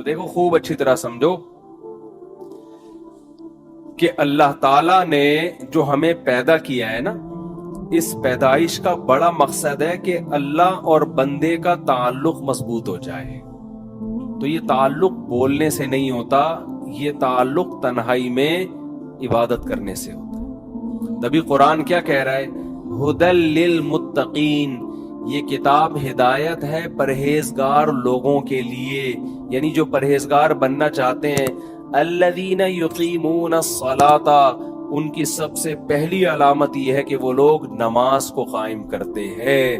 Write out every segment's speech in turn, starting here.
دیکھو خوب اچھی طرح سمجھو کہ اللہ تعالیٰ نے جو ہمیں پیدا کیا ہے نا، اس پیدائش کا بڑا مقصد ہے کہ اللہ اور بندے کا تعلق مضبوط ہو جائے. تو یہ تعلق بولنے سے نہیں ہوتا، یہ تعلق تنہائی میں عبادت کرنے سے ہوتا ہے. تبھی قرآن کیا کہہ رہا ہے؟ ہدی للمتقین، یہ کتاب ہدایت ہے پرہیزگار لوگوں کے لیے، یعنی جو پرہیزگار بننا چاہتے ہیں. الذین یقیمون الصلاۃ، ان کی سب سے پہلی علامت یہ ہے کہ وہ لوگ نماز کو قائم کرتے ہیں.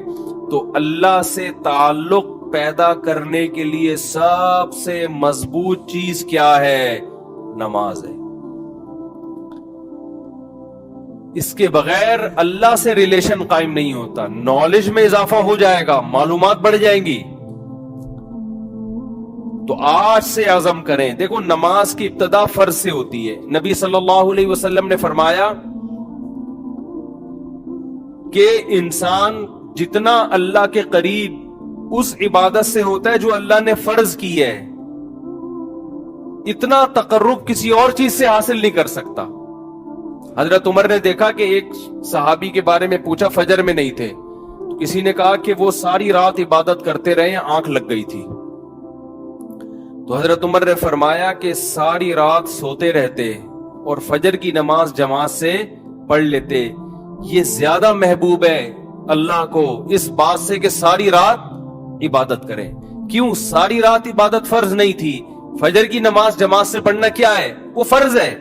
تو اللہ سے تعلق پیدا کرنے کے لیے سب سے مضبوط چیز کیا ہے؟ نماز ہے. اس کے بغیر اللہ سے ریلیشن قائم نہیں ہوتا. نالج میں اضافہ ہو جائے گا، معلومات بڑھ جائیں گی. تو آج سے عزم کریں. دیکھو نماز کی ابتدا فرض سے ہوتی ہے. نبی صلی اللہ علیہ وسلم نے فرمایا کہ انسان جتنا اللہ کے قریب اس عبادت سے ہوتا ہے جو اللہ نے فرض کی ہے، اتنا تقرب کسی اور چیز سے حاصل نہیں کر سکتا. حضرت عمر نے دیکھا کہ ایک صحابی کے بارے میں پوچھا، فجر میں نہیں تھے، تو کسی نے کہا کہ وہ ساری رات عبادت کرتے رہے، آنکھ لگ گئی تھی. تو حضرت عمر نے فرمایا کہ ساری رات سوتے رہتے اور فجر کی نماز جماعت سے پڑھ لیتے، یہ زیادہ محبوب ہے اللہ کو اس بات سے کہ ساری رات عبادت کریں. کیوں؟ ساری رات عبادت فرض نہیں تھی. فجر کی نماز جماعت سے پڑھنا کیا ہے؟ وہ فرض ہے.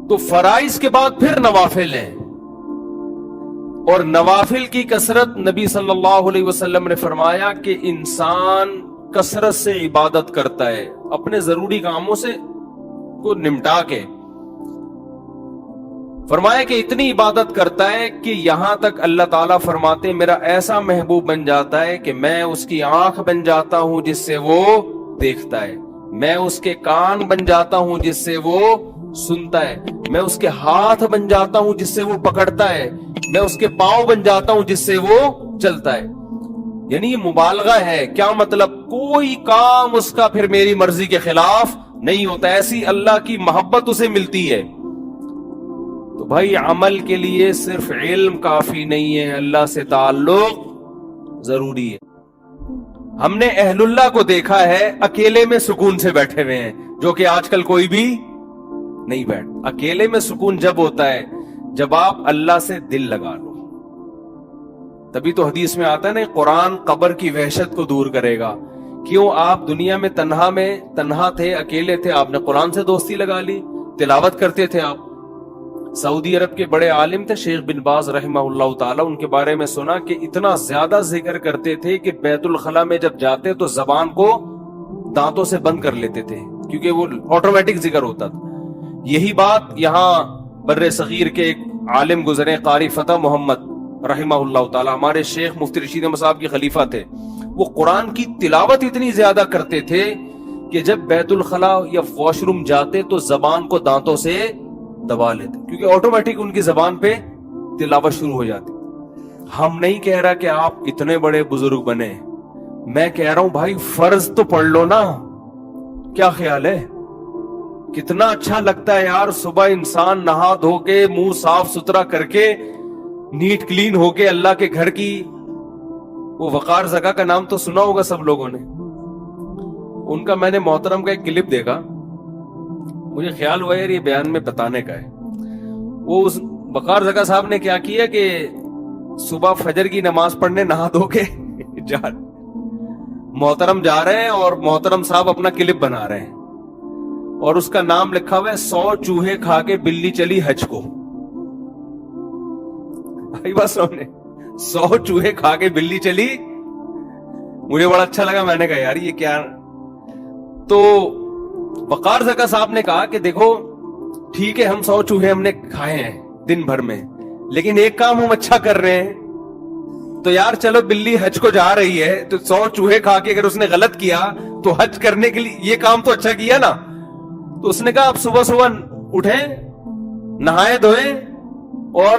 تو فرائض کے بعد پھر نوافل ہیں، اور نوافل کی کثرت نبی صلی اللہ علیہ وسلم نے فرمایا کہ انسان کثرت سے عبادت کرتا ہے اپنے ضروری کاموں سے کو نمٹا کے. فرمایا کہ اتنی عبادت کرتا ہے کہ یہاں تک اللہ تعالیٰ فرماتے میرا ایسا محبوب بن جاتا ہے کہ میں اس کی آنکھ بن جاتا ہوں جس سے وہ دیکھتا ہے، میں اس کے کان بن جاتا ہوں جس سے وہ سنتا ہے، میں اس کے ہاتھ بن جاتا ہوں جس سے وہ پکڑتا ہے، میں اس کے پاؤں بن جاتا ہوں جس سے وہ چلتا ہے. یعنی یہ مبالغہ ہے. کیا مطلب؟ کوئی کام اس کا پھر میری مرضی کے خلاف نہیں ہوتا. ایسی اللہ کی محبت اسے ملتی ہے. تو بھائی عمل کے لیے صرف علم کافی نہیں ہے، اللہ سے تعلق ضروری ہے. ہم نے اہل اللہ کو دیکھا ہے اکیلے میں سکون سے بیٹھے ہوئے ہیں، جو کہ آج کل کوئی بھی نہیں بیٹھ. اکیلے میں سکون جب ہوتا ہے جب آپ اللہ سے دل لگا لو. تبھی تو حدیث میں آتا ہے نا، قرآن قبر کی وحشت کو دور کرے گا. کیوں؟ آپ دنیا میں تنہا تھے، اکیلے تھے، آپ نے قرآن سے دوستی لگا لی، تلاوت کرتے تھے آپ. سعودی عرب کے بڑے عالم تھے شیخ بن باز رحمہ اللہ تعالی، ان کے بارے میں سنا کہ اتنا زیادہ ذکر کرتے تھے کہ بیت الخلاء میں جب جاتے تو زبان کو دانتوں سے بند کر لیتے تھے، کیونکہ وہ آٹومیٹک ذکر ہوتا تھا. یہی بات یہاں بر صغیر کے ایک عالم گزرے قاری فتح محمد رحمہ اللہ تعالی، ہمارے شیخ مفتی رشید احمد صاحب کے خلیفہ تھے. وہ قرآن کی تلاوت اتنی زیادہ کرتے تھے کہ جب بیت الخلاء یا واش روم جاتے تو زبان کو دانتوں سے دبا لیتے، کیونکہ آٹومیٹک ان کی زبان پہ تلاوت شروع ہو جاتی. ہم نہیں کہہ رہا کہ آپ اتنے بڑے بزرگ بنے، میں کہہ رہا ہوں بھائی فرض تو پڑھ لو نا. کیا خیال ہے؟ کتنا اچھا لگتا ہے یار، صبح انسان نہا دھو کے منہ صاف ستھرا کر کے نیٹ کلین ہو کے اللہ کے گھر کی، وہ وقار زکا کا نام تو سنا ہوگا سب لوگوں نے. ان کا میں نے محترم کا ایک کلپ دیکھا، مجھے خیال ہوا یار یہ بیان میں بتانے کا ہے. وہ اس وقار زکا صاحب نے کیا کیا کہ صبح فجر کی نماز پڑھنے نہا دھو کے محترم جا رہے ہیں اور محترم صاحب اپنا کلپ بنا رہے ہیں، اور اس کا نام لکھا ہوا ہے 100 چوہے کھا کے بلی چلی حج کو. بس 100 چوہے کھا کے بلی چلی. مجھے بڑا اچھا لگا، میں نے کہا یار یہ کیا. تو وقار زکا صاحب نے کہا کہ دیکھو ٹھیک ہے ہم 100 چوہے ہم نے کھائے ہیں دن بھر میں، لیکن ایک کام ہم اچھا کر رہے ہیں. تو یار چلو بلی حج کو جا رہی ہے تو 100 چوہے کھا کے اگر اس نے غلط کیا تو حج کرنے کے لیے یہ کام تو اچھا کیا نا. تو اس نے کہا آپ صبح صبح اٹھیں، نہائے دھوئیں اور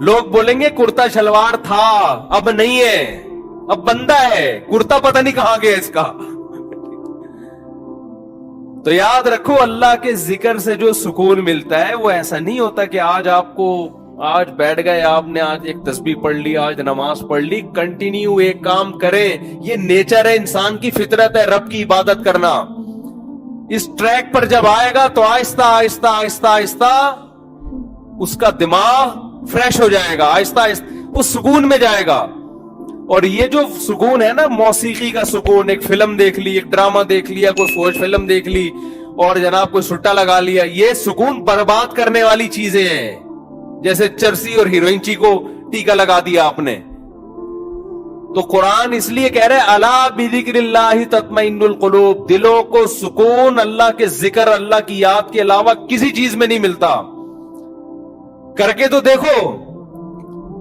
لوگ بولیں گے کرتا شلوار تھا، اب نہیں ہے، اب بندہ ہے، کرتا پتہ نہیں کہاں گیا اس کا۔ تو یاد رکھو اللہ کے ذکر سے جو سکون ملتا ہے وہ ایسا نہیں ہوتا کہ آج بیٹھ گئے آپ نے، آج ایک تسبیح پڑھ لی، آج نماز پڑھ لی، کنٹینیو ایک کام کریں۔ یہ نیچر ہے، انسان کی فطرت ہے رب کی عبادت کرنا۔ اس ٹریک پر جب آئے گا تو آہستہ آہستہ آہستہ آہستہ اس کا دماغ فریش ہو جائے گا، آہستہ آہستہ اس سکون میں جائے گا۔ اور یہ جو سکون ہے نا، موسیقی کا سکون، ایک فلم دیکھ لی، ایک ڈرامہ دیکھ لیا، کوئی فوج فلم دیکھ لی اور جناب کوئی سٹا لگا لیا، یہ سکون برباد کرنے والی چیزیں ہیں۔ جیسے چرسی اور ہیروئنچی کو ٹیکا لگا دیا آپ نے۔ تو قرآن اس لیے کہہ رہے الا بذکر اللہ تطمئن القلوب، دلوں کو سکون اللہ کے ذکر، اللہ کی یاد کے علاوہ کسی چیز میں نہیں ملتا۔ کر کے تو دیکھو،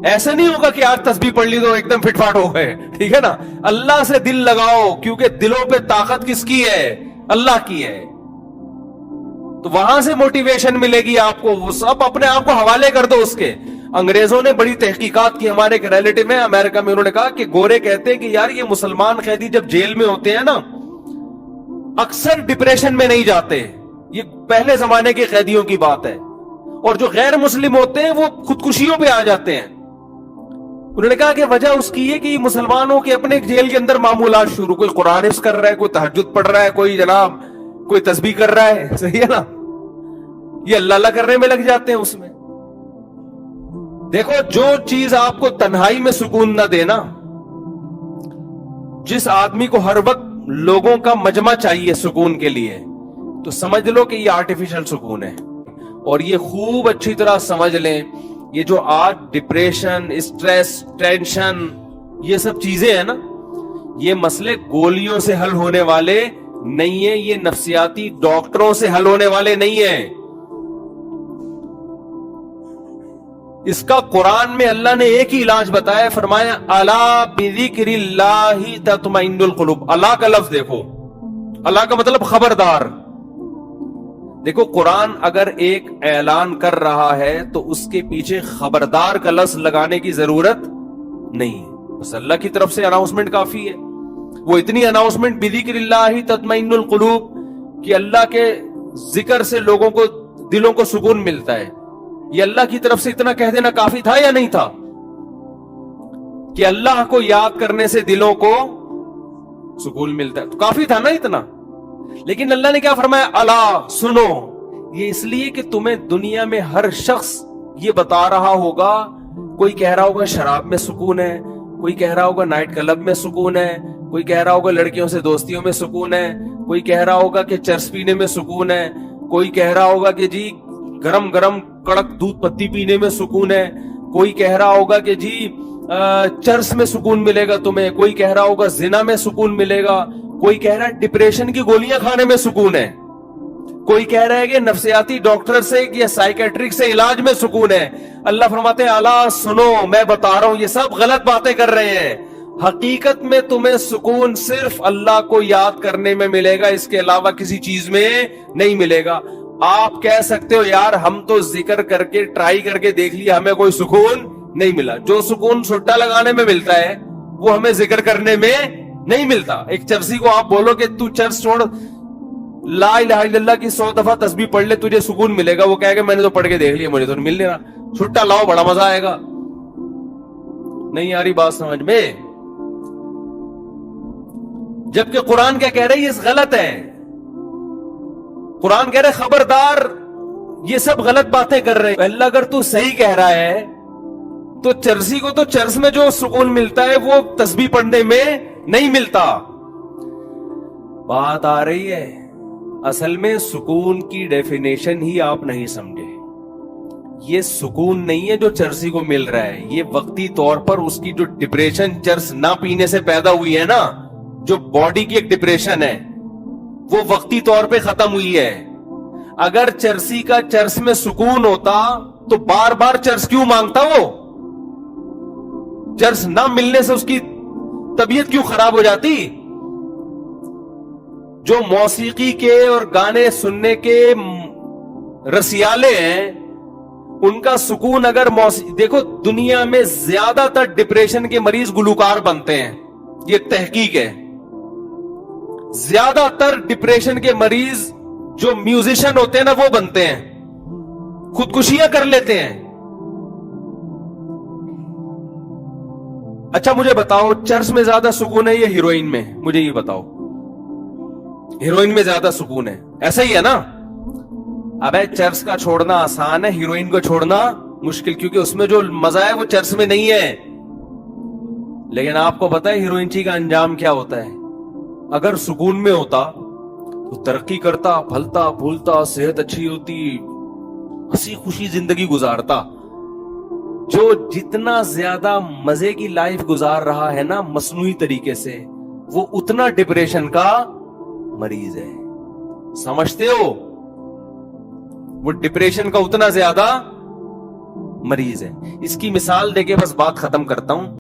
ایسا نہیں ہوگا کہ آج تسبیح پڑھ لی تو ایک دم فٹ فاٹ ہو گئے، ٹھیک ہے نا؟ اللہ سے دل لگاؤ، کیونکہ دلوں پہ طاقت کس کی ہے؟ اللہ کی ہے۔ تو وہاں سے موٹیویشن ملے گی آپ کو، وہ سب اپنے آپ کو حوالے کر دو اس کے۔ انگریزوں نے بڑی تحقیقات کی، ہمارے ایک ریلیٹو ہے امریکہ میں، انہوں نے کہا کہ گورے کہتے ہیں کہ یار یہ مسلمان قیدی جب جیل میں ہوتے ہیں نا، اکثر ڈپریشن میں نہیں جاتے، یہ پہلے زمانے کے قیدیوں کی بات ہے، اور جو غیر مسلم ہوتے ہیں وہ خودکشیوں پہ آ جاتے ہیں۔ انہوں نے کہا کہ وجہ اس کی ہے کہ مسلمانوں کے اپنے جیل کے اندر معمولات شروع، کوئی قرآن حفظ کر رہا ہے، کوئی تہجد پڑھ رہا ہے، کوئی جناب کوئی تسبیح کر رہا ہے، صحیح ہے نا؟ یہ اللہ اللہ کرنے میں لگ جاتے ہیں اس میں۔ دیکھو جو چیز آپ کو تنہائی میں سکون نہ دینا، جس آدمی کو ہر وقت لوگوں کا مجمع چاہیے سکون کے لیے، تو سمجھ لو کہ یہ آرٹیفیشل سکون ہے۔ اور یہ خوب اچھی طرح سمجھ لیں، یہ جو آج ڈپریشن، اسٹریس، ٹینشن، یہ سب چیزیں ہیں نا، یہ مسئلے گولیوں سے حل ہونے والے نہیں ہیں، یہ نفسیاتی ڈاکٹروں سے حل ہونے والے نہیں ہیں۔ اس کا قرآن میں اللہ نے ایک ہی علاج بتایا، فرمایا الا بذکر اللہ تطمئن القلوب۔ اللہ کا لفظ دیکھو، اللہ کا مطلب خبردار۔ دیکھو قرآن اگر ایک اعلان کر رہا ہے تو اس کے پیچھے خبردار کا لفظ لگانے کی ضرورت نہیں ہے، بس اللہ کی طرف سے اناؤنسمنٹ کافی ہے۔ وہ اتنی اناؤنسمنٹ بذکر اللہ تطمئن القلوب کہ اللہ کے ذکر سے لوگوں کو دلوں کو سکون ملتا ہے، یہ اللہ کی طرف سے اتنا کہہ دینا کافی تھا یا نہیں تھا؟ کہ اللہ کو یاد کرنے سے دلوں کو سکون ملتا ہے، تو کافی تھا نا اتنا۔ لیکن اللہ نے کیا فرمایا؟ الا، سنو، یہ اس لیے کہ تمہیں دنیا میں ہر شخص یہ بتا رہا ہوگا، کوئی کہہ رہا ہوگا شراب میں سکون ہے، کوئی کہہ رہا ہوگا نائٹ کلب میں سکون ہے، کوئی کہہ رہا ہوگا لڑکیوں سے دوستیوں میں سکون ہے، کوئی کہہ رہا ہوگا کہ چرس پینے میں سکون ہے، کوئی کہہ رہا ہوگا کہ جی گرم گرم کڑک دودھ پتی پینے میں سکون ہے، کوئی کہہ رہا ہوگا کہ جی چرس میں سکون ملے گا تمہیں، کوئی کہہ رہا ہوگا زنا میں سکون ملے گا، کوئی کہہ رہا ہے ڈپریشن کی گولیاں کھانے میں سکون ہے، کوئی کہہ رہا ہے کہ نفسیاتی ڈاکٹر سے یا سائیکیٹرک سے علاج میں سکون ہے۔ اللہ فرماتے ہیں الا، سنو، میں بتا رہا ہوں یہ سب غلط باتیں کر رہے ہیں۔ حقیقت میں تمہیں سکون صرف اللہ کو یاد کرنے میں ملے گا، اس کے علاوہ کسی چیز میں نہیں ملے گا۔ آپ کہہ سکتے ہو یار ہم تو ذکر کر کے ٹرائی کر کے دیکھ لیا، ہمیں کوئی سکون نہیں ملا۔ جو سکون سٹا لگانے میں ملتا ہے وہ ہمیں ذکر کرنے میں نہیں ملتا۔ ایک چرسی کو آپ بولو کہ تو چرس چھوڑ، لا الہ الا اللہ کی 100 دفعہ تسبیح پڑھ لے، تجھے سکون ملے گا، وہ کہے گا میں نے تو پڑھ کے دیکھ لیا، مجھے تو مل نہیں رہا، چھٹا لاؤ بڑا مزہ آئے گا۔ نہیں آ رہی بات سمجھ میں؟ جبکہ قرآن کیا کہہ رہے یہ غلط ہے۔ قرآن کہہ رہے خبردار، یہ سب غلط باتیں کر رہے ہیں۔ اللہ اگر تو صحیح کہہ رہا ہے تو چرسی کو تو چرس میں جو سکون ملتا ہے وہ تسبیح پڑھنے میں نہیں ملتا۔ بات آ رہی ہے؟ اصل میں سکون کی ڈیفینیشن ہی آپ نہیں سمجھے۔ یہ سکون نہیں ہے جو چرسی کو مل رہا ہے، یہ وقتی طور پر اس کی جو ڈپریشن چرس نہ پینے سے پیدا ہوئی ہے نا، جو باڈی کی ایک ڈپریشن ہے، وہ وقتی طور پہ ختم ہوئی ہے۔ اگر چرسی کا چرس میں سکون ہوتا تو بار بار چرس کیوں مانگتا؟ وہ چرس نہ ملنے سے اس کی طبیعت کیوں خراب ہو جاتی؟ جو موسیقی کے اور گانے سننے کے رسیالے ہیں ان کا سکون اگر دیکھو دنیا میں زیادہ تر ڈپریشن کے مریض گلوکار بنتے ہیں، یہ تحقیق ہے. زیادہ تر ڈپریشن کے مریض جو میوزیشن ہوتے ہیں نا وہ بنتے ہیں، خودکشیاں کر لیتے ہیں. اچھا مجھے بتاؤ چرچ میں زیادہ سکون ہے یا ہیروئن میں؟ مجھے یہ بتاؤ. ہیروئن میں زیادہ سکون ہے، ایسا ہی ہے نا؟ ابے چرچ کا چھوڑنا آسان ہے، ہیروئن کو چھوڑنا مشکل، کیونکہ اس میں جو مزہ ہے وہ چرچ میں نہیں ہے. لیکن آپ کو پتا ہے ہیروئن چی کا انجام کیا ہوتا ہے؟ اگر سکون میں ہوتا تو ترقی کرتا، پھلتا پھولتا، صحت اچھی ہوتی، ہنسی خوشی زندگی گزارتا. جو جتنا زیادہ مزے کی لائف گزار رہا ہے نا مصنوعی طریقے سے، وہ اتنا ڈپریشن کا مریض ہے. سمجھتے ہو؟ وہ ڈپریشن کا اتنا زیادہ مریض ہے. اس کی مثال دے کے بس بات ختم کرتا ہوں.